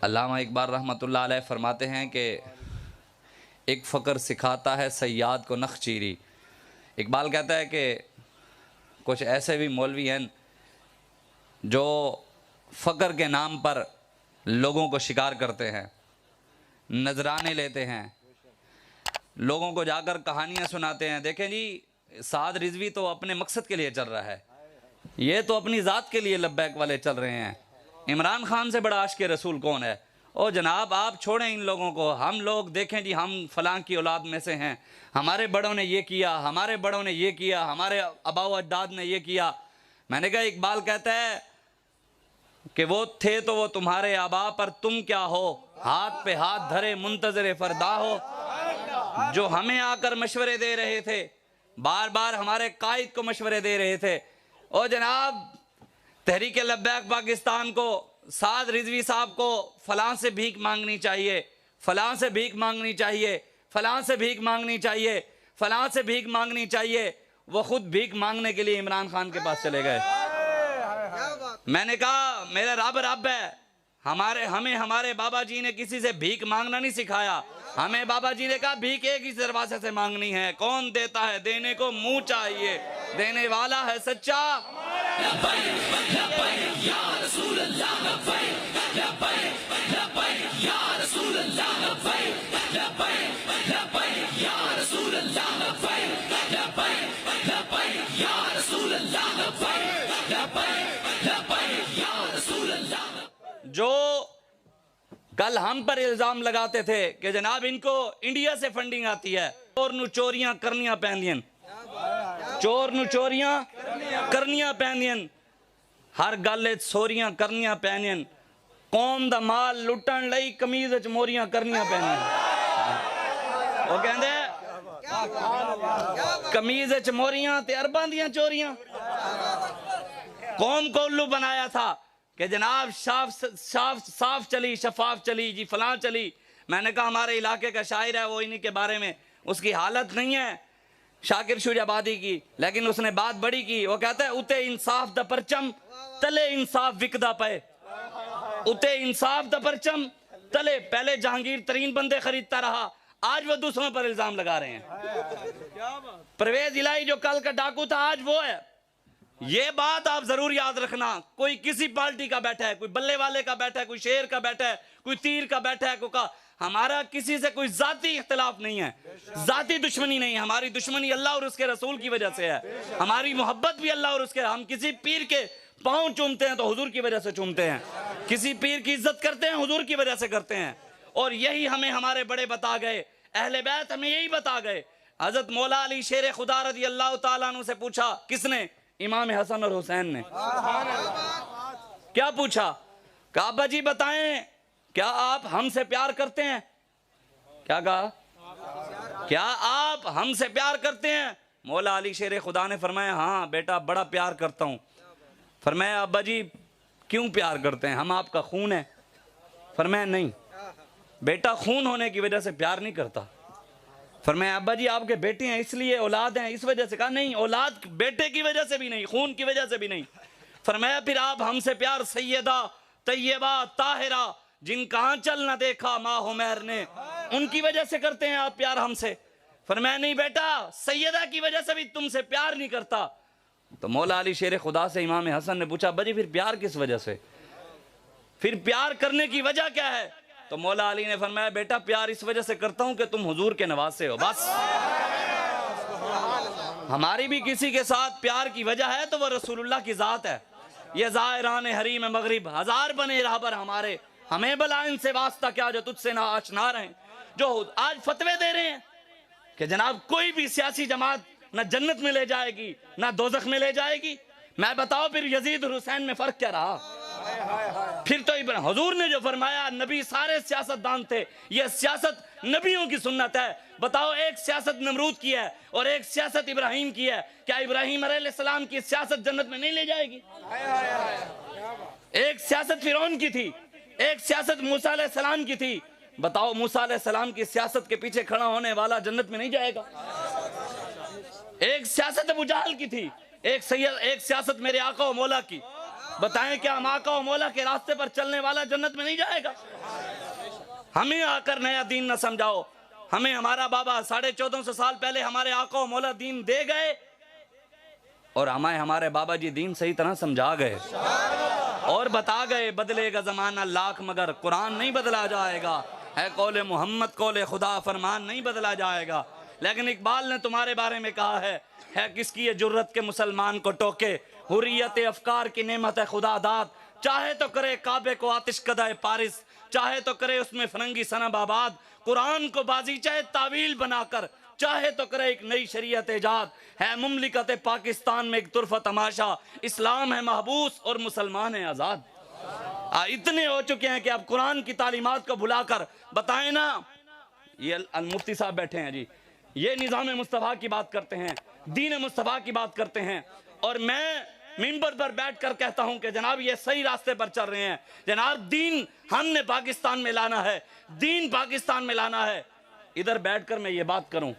अल्लामा इकबाल रहमतुल्लाह अलैह फरमाते हैं कि एक फ़क्र सिखाता है सयाद को नखचीरी। इकबाल कहता है कि कुछ ऐसे भी मौलवी हैं जो फ़क्र के नाम पर लोगों को शिकार करते हैं, नजराने लेते हैं, लोगों को जाकर कहानियाँ सुनाते हैं। देखें जी, साद रिजवी तो अपने मकसद के लिए चल रहा है, ये तो अपनी ज़ात के लिए लब्बैक वाले चल रहे हैं। इमरान खान से बड़ा आशिक़ रसूल कौन है? ओ जनाब, आप छोड़ें इन लोगों को। हम लोग देखें जी, हम फलां की औलाद में से हैं, हमारे बड़ों ने ये किया, हमारे बड़ों ने ये किया, हमारे अबाव अजदाद ने ये किया। मैंने कहा, इकबाल कहता है कि वो थे तो वो तुम्हारे आबा, पर तुम क्या हो? हाथ पे हाथ धरे मुंतज़िर फरदा हो। जो हमें आकर मशवरे दे रहे थे, बार बार हमारे कायद को मशवरे दे रहे थे। ओ जनाब, तहरीक लब्बैक पाकिस्तान को, साद रिजवी साहब को फलां से भीख मांगनी चाहिए, फलां से भीख मांगनी चाहिए, फलां से भीख मांगनी चाहिए, फलां से भीख मांगनी चाहिए। वो खुद भीख मांगने के लिए इमरान खान के पास चले गए। मैंने कहा, मेरा रब रब है। हमें हमारे बाबा जी ने किसी से भीख मांगना नहीं सिखाया। हमें बाबा जी ने कहा भीख एक ही दरवाजे से मांगनी है। कौन देता है? देने को मुंह चाहिए, देने वाला है सच्चा। जो कल हम पर इल्जाम लगाते थे कि जनाब इनको इंडिया से फंडिंग आती है, चोर नु चोरियां करनियां पैंदियन, चोर नु चोरियां करनियां पैंदियन, हर गल सोरियां करनियां पैंदियन, कौम दा माल लुटन लई कमीज च मोरियां करनियां पैंदियन। वो कहंदे कमीज च मोरियां ते अरबां दियां चोरियां। कौम को उल्लू बनाया था कि जनाब साफ चली, शफाफ चली जी, फलां चली। मैंने कहा, हमारे इलाके का शायर है, वो इन्हीं के बारे में, उसकी हालत नहीं है शाकिर शुजाबादी की, लेकिन उसने बात बड़ी की। वो कहता है, उते इंसाफ दा परचम तले इंसाफ विकदा पे। उते इंसाफ दा परचम तले, पहले जहांगीर तरीन बंदे खरीदता रहा, आज वो दूसरों पर इल्जाम लगा रहे हैं। परवेज इलाही जो कल का डाकू था, आज वो है। ये बात आप जरूर याद रखना। कोई किसी पार्टी का बैठा है, कोई बल्ले वाले का बैठा है, कोई शेर का बैठा है, कोई तीर का बैठा है, कोई का, हमारा किसी से कोई जाती इख्तिलाफ नहीं है, जाती दुश्मनी नहीं है। हमारी दुश्मनी अल्लाह और उसके रसूल की वजह से है। हमारी मोहब्बत भी अल्लाह और उसके, हम किसी पीर के पाँव चूमते हैं तो हुजूर की वजह से चूमते हैं, किसी पीर की इज्जत करते हैं हुजूर की वजह से करते हैं। और यही हमें हमारे बड़े बता गए, अहले बैत हमें यही बता गए। हजरत मौला अली शेर खुदा रज़ी अल्लाह तआला अन्हु से पूछा, किसने? इमाम हसन और हुसैन ने। क्या पूछा? कहा, अब्बा जी बताएं, क्या आप हमसे प्यार करते हैं? क्या कहा? क्या आप हमसे प्यार करते हैं? मौला अली शेर खुदा ने फरमाया, हाँ बेटा, बड़ा प्यार करता हूँ। फरमाया, अब्बा जी क्यों प्यार करते हैं? हम आपका खून है। फरमाया, नहीं बेटा, खून होने की वजह से प्यार नहीं करता। फरमाया, अब्बा जी आपके बेटे हैं इसलिए, औलाद हैं इस वजह से। कहा, नहीं, औलाद बेटे की वजह से भी नहीं, खून की वजह से भी नहीं। फरमाया, फिर आप हमसे प्यार सैयदा तैयबा ताहिरा जिनका आंचल न देखा माँ उमैर ने, उनकी वजह से करते हैं आप प्यार हमसे। फरमाया, नहीं बेटा, सैयदा की वजह से भी तुमसे प्यार नहीं करता। तो मौला अली शेर खुदा से इमाम हसन ने पूछा, अब्बा जी फिर प्यार किस वजह से? फिर प्यार करने की वजह क्या है? तो मौला अली ने फरमाया, बेटा प्यार इस वजह से करता हूं कि तुम हुजूर के नवासे हो, बस। हमारी भी किसी के साथ प्यार की वजह है तो वह रसूलुल्लाह की जात है। ये ज़ायरान हरीम मगरिब हजार बने रहबर हमारे, हमें भला इनसे वास्ता क्या जो तुझसे ना आशना रहे, जो आज फतवे दे रहे हैं कि जनाब कोई भी सियासी जमात ना जन्नत में ले जाएगी ना दोजख में ले जाएगी। मैं बताओ फिर यजीद और हुसैन में फर्क क्या रहा? फिर तो हुजूर ने जो फरमाया, नबी सारे सियासतदान थे, ये सियासत नबियों की सुन्नत है। बताओ, एक सियासत नमरूद की है और एक सियासत इब्राहिम की है, क्या इब्राहिम अलैहिस्सलाम की सियासत जन्नत में नहीं ले जाएगी? एक सियासत फिरौन की थी, एक सियासत मूसा अलैहिस्सलाम की थी। बताओ, मूसा अलैहिस्सलाम की सियासत के पीछे खड़ा होने वाला जन्नत में नहीं जाएगा? एक सियासत अबू जहल की थी, एक सियासत मेरे आका व मौला की। बताएं क्या हम आका और मौला के रास्ते पर चलने वाला जन्नत में नहीं जाएगा? हमें आकर नया दीन न समझाओ। हमें हमारा बाबा 1450 साल पहले हमारे आका और मौला दीन दे गए और हमें हमारे बाबा जी दीन सही तरह समझा गए और बता गए, बदलेगा जमाना लाख मगर कुरान नहीं बदला जाएगा, है कौले मोहम्मद कौले खुदा फरमान नहीं बदला जाएगा। लेकिन इकबाल ने तुम्हारे बारे में कहा है किसकी ये जुर्रत के मुसलमान को टोके, हुर्रियत अफकार की नेमत है खुदा दाद, चाहे तो करे काबे को आतिश कदाए पारिस, चाहे तो करे उसमें फरंगी सनब आबाद, कुरान को बाजी चाहे तावील बनाकर, चाहे तो करे एक नई शरीयत इजाद, है मुमलिकत पाकिस्तान में एक तुरफा तमाशा, इस्लाम है महबूस और मुसलमान है आजाद। इतने हो चुके हैं कि अब कुरान की तालीमात को भुलाकर बताएं ना। ये मुफ्ती साहब बैठे हैं जी, ये निज़ाम मुस्तफ़ा की बात करते हैं, दीन मुस्तफ़ा की बात करते हैं, और मैं मिंबर पर बैठकर कहता हूं कि जनाब ये सही रास्ते पर चल रहे हैं। जनाब दीन हमने पाकिस्तान में लाना है, दीन पाकिस्तान में लाना है। इधर बैठकर मैं ये बात करूं,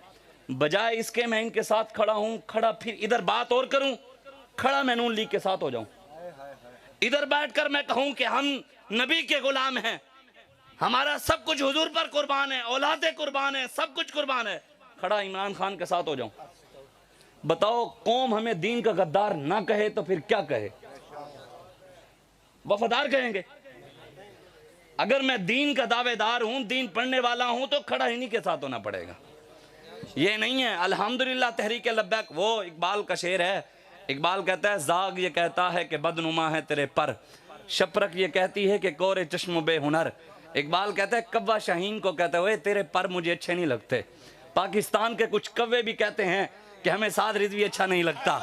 बजाय इसके मैं इनके साथ खड़ा हूं, खड़ा फिर इधर बात और करूं, खड़ा मैं नून लीग के साथ हो जाऊं। इधर बैठकर मैं कहूं कि हम नबी के गुलाम हैं, हमारा सब कुछ हुजूर पर कुर्बान है, औलादे कुर्बान है, सब कुछ कुर्बान है, खड़ा इमरान खान के साथ हो जाऊं। बताओ कौम हमें दीन का गद्दार ना कहे तो फिर क्या कहे? वफादार कहेंगे। अगर मैं दीन का दावेदार हूं, दीन पढ़ने वाला हूं, तो खड़ा इन्हीं के साथ होना पड़ेगा। ये नहीं है अल्हम्दुलिल्लाह तहरीक लब्बैक। वो इकबाल का शेर है, इकबाल कहता है जाग ये कहता है कि बदनुमा है तेरे पर, शपरक ये कहती है कि कोरे चश्म बे हुनर। इकबाल कहता है कव्वा शाहीन को कहते हुए तेरे पर मुझे अच्छे नहीं लगते। पाकिस्तान के कुछ कव्वे भी कहते हैं कि हमें साद रिजवी अच्छा नहीं लगता।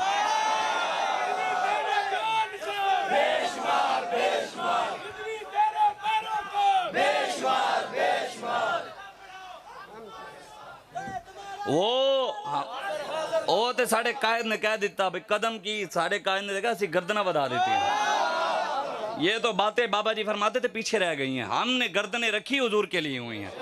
वो तो साढ़े कायद ने कह दिता भाई कदम की, साढ़े कायद ने देखा गर्दना बधा देती है। ये तो बातें बाबा जी फरमाते थे पीछे रह गई हैं। हमने गर्दनें रखी हुजूर के लिए हुई हैं,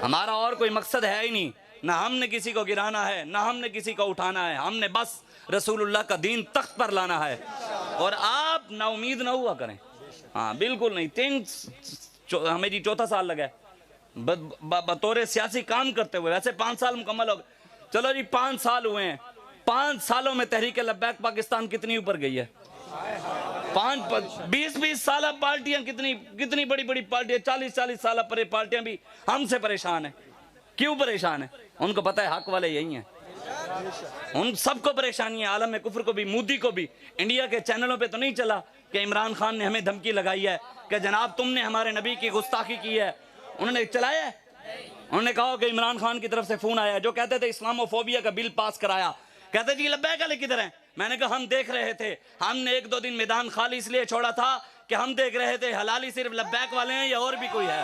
हमारा और कोई मकसद है ही नहीं। ना हमने किसी को गिराना है, ना हमने किसी को उठाना है, हमने बस रसूलुल्लाह का दीन तख्त पर लाना है। और आप ना उम्मीद ना हुआ करें, हाँ बिल्कुल नहीं। हमें जी 4था साल लगा है बतौर सियासी काम करते हुए, वैसे 5 साल मुकम्मल हो गए। चलो जी 5 साल हुए हैं, 5 सालों में तहरीक लब्बैक पाकिस्तान कितनी ऊपर गई है? 20-20 साल पार्टियां, कितनी बड़ी बड़ी पार्टियां, 40-40 साल पर पार्टियां भी हमसे परेशान है। क्यों परेशान है? उनको पता है हक वाले यही हैं, उन सबको परेशानी है, आलम में कुफर को भी, मोदी को भी। इंडिया के चैनलों पे तो नहीं चला कि इमरान खान ने हमें धमकी लगाई है कि जनाब तुमने हमारे नबी की गुस्ताखी की है। उन्होंने चलाया है, उन्होंने कहा कि इमरान खान की तरफ से फोन आया जो कहते थे इस्लामोफोबिया का बिल पास कराया। कहते जी लब्बैक वाले किधर हैं? मैंने कहा हम देख रहे थे, हमने 1-2 दिन मैदान खाली इसलिए छोड़ा था कि हम देख रहे थे हलाली सिर्फ लब्बैक वाले हैं या और भी कोई है।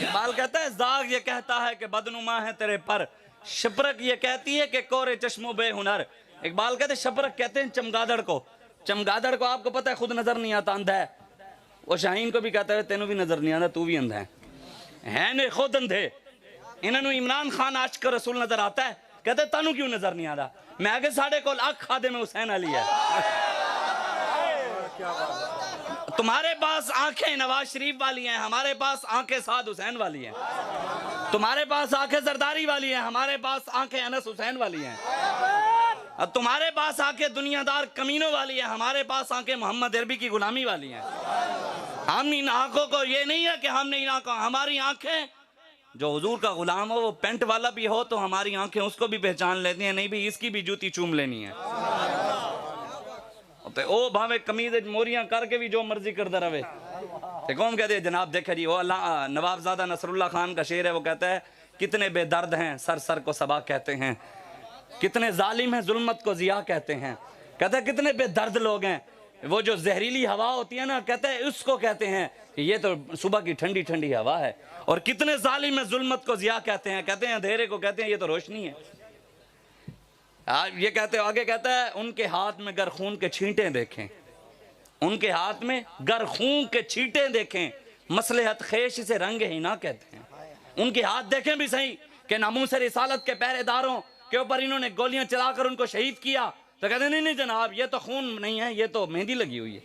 इकबाल कहता है जाग ये कहता है कि बदनुमा है तेरे पर, शपरक ये कहती है कि कोरे चश्मो बे हुनर। इकबाल कहते हैं शपरक कहते हैं चमगादड़ को। चमगादड़ को आपको पता है खुद नजर नहीं आता, अंधा है। वो शाहीन को भी कहता है तेनों भी नजर नहीं आता, तू भी अंधा है ने खुद अंधे। इन्होंने इमरान खान आशिक रसूल नजर आता है, कहते तनु क्यों नजर नहीं आता? मैं आगे साढ़े को अख खादे में हुसैन अली है। तुम्हारे पास आंखें नवाज शरीफ वाली हैं, हमारे पास आंखें साद हुसैन वाली हैं। तुम्हारे पास आंखें जरदारी वाली हैं, हमारे पास आंखें अनस हुसैन वाली हैं। और तुम्हारे पास आंखें दुनियादार कमीनों वाली हैं, हमारे पास आंखें मोहम्मद अरबी की गुलामी वाली हैं। हम इन आंखों को ये नहीं है कि हमने इन आंखों, हमारी आंखें जो हुजूर का गुलाम हो वो पेंट वाला भी हो तो हमारी आंखें उसको भी पहचान लेती हैं, नहीं भी इसकी भी जूती चूम लेनी है। तो ओ भावे कमीज मोरियां करके भी जो मर्जी करता रहे। तो कौन कहते हैं जनाब देखा जी वो अल्लाह नवाबजादा नसरुल्लाह खान का शेर है, वो कहता है कितने बेदर्द हैं सर सर को सबा कहते हैं, कितने जालिम हैं जुल्मत को जिया कहते हैं। कहता है कितने बेदर्द लोग हैं, वो जो जहरीली हवा होती है ना, कहते हैं उसको कहते हैं कि ये तो सुबह की ठंडी ठंडी हवा है। और कितने जालिम है जुल्मत को जिया कहते हैं, कहते हैं अंधेरे को कहते हैं ये तो रोशनी है। ये कहते आगे कहता है, उनके हाथ में गर खून के छींटे देखें, उनके हाथ में गर खून के छींटे देखें, मसलहत खेश से रंग ही ना कहते हैं। उनके हाथ देखें भी सही कि नामूस रिसालत के पहरेदारों के ऊपर इन्होंने गोलियां चलाकर उनको शहीद किया, तो कहते नहीं नहीं जनाब ये तो खून नहीं है, ये तो मेहंदी लगी हुई है।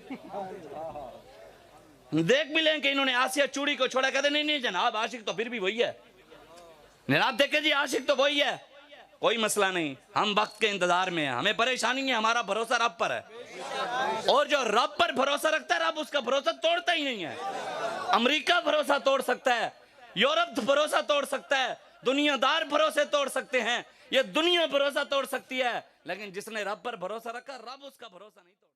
देख भी लें कि इन्होंने आसिया चूड़ी को छोड़ा, कहते नहीं नहीं जनाब आशिक तो फिर भी वही है। जनाब देखे जी आशिक तो वही है, कोई मसला नहीं, हम वक्त के इंतजार में हैं, हमें परेशानी है, हमारा भरोसा रब पर है। और जो रब पर भरोसा रखता है रब उसका भरोसा तोड़ता ही नहीं है। अमेरिका भरोसा तोड़ सकता है, यूरोप भरोसा तोड़ सकता है, दुनियादार भरोसे तोड़ सकते हैं, ये दुनिया भरोसा तोड़ सकती है, लेकिन जिसने रब पर भरोसा रखा रब उसका भरोसा नहीं तोड़